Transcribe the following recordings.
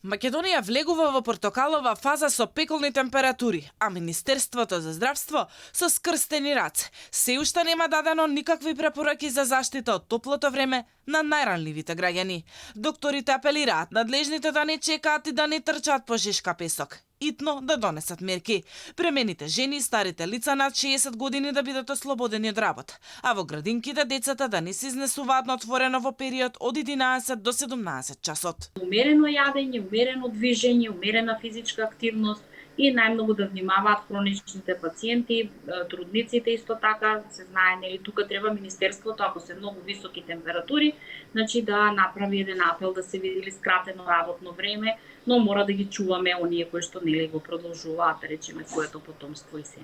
Македонија влегува во портокалова фаза со пеколни температури, а Министерството за здравство со скрстени раце се уште нема дадено никакви препораки за заштита од топлото време на најранливите граѓани. Докторите апелираат надлежните да не чекаат и да не трчаат по жешка песок. Итно да донесат мерки. Премените жени и старите лица над 60 години да бидат ослободени од работа, а во градинките децата да не се изнесуваат на отворено во период од 11 до 17 часот. Умерено јадење, умерено движење, умерена физичка активност и најмногу да внимаваат хроничните пациенти, трудниците исто така, се знае, нели тука треба Министерството, ако се многу високи температури, значи да направи еден апел да се види скратено работно време, но мора да ги чуваме оние кои што нели го продолжуваат, да речеме, своето потомство и се.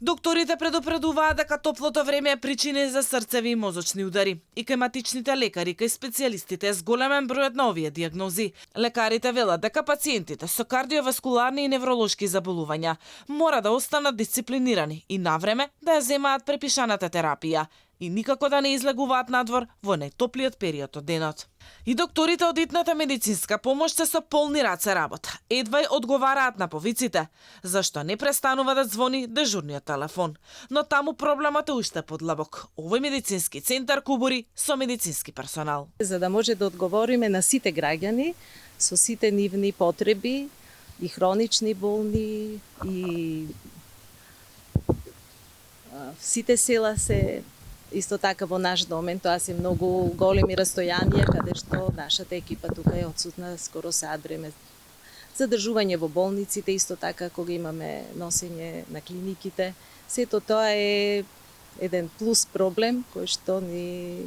Докторите предупредуваат дека топлото време е причина за срцеви и мозочни удари. И кај матичните лекари, кај специјалистите с големен број на овие диагнози. Лекарите велат дека пациентите со кардиоваскуларни и невролошки заболувања мора да останат дисциплинирани и навреме да ја земаат препишаната терапија и никако да не излегуваат надвор во најтоплиот период од денот. И докторите од итната медицинска помош се со полни раце работа. Едва одговараат на повиците, зашто не престанува да звони дежурниот телефон. Но таму проблемот е уште подлабок. Овој медицински центар кубури со медицински персонал. За да може да одговориме на сите граѓани со сите нивни потреби, и хронични болни, и сите села се исто така во наш домен, тоа се многу големи растојанија каде што нашата екипа тука е отсутна скоро саат време. Задржување во болниците, исто така кога имаме носење на клиниките. Сето тоа е еден плюс проблем кој што ни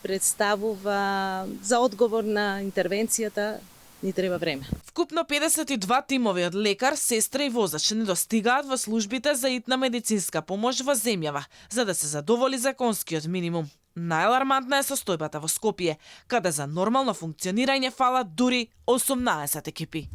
представува за одговор на интервенцијата ни треба време. Вкупно 52 тимови од лекар, сестра и возач не достигаат во службите за итна медицинска помош во земјава, за да се задоволи законскиот минимум. Најалармантна е состојбата во Скопје, каде за нормално функционирање фалат дури 18 екипи.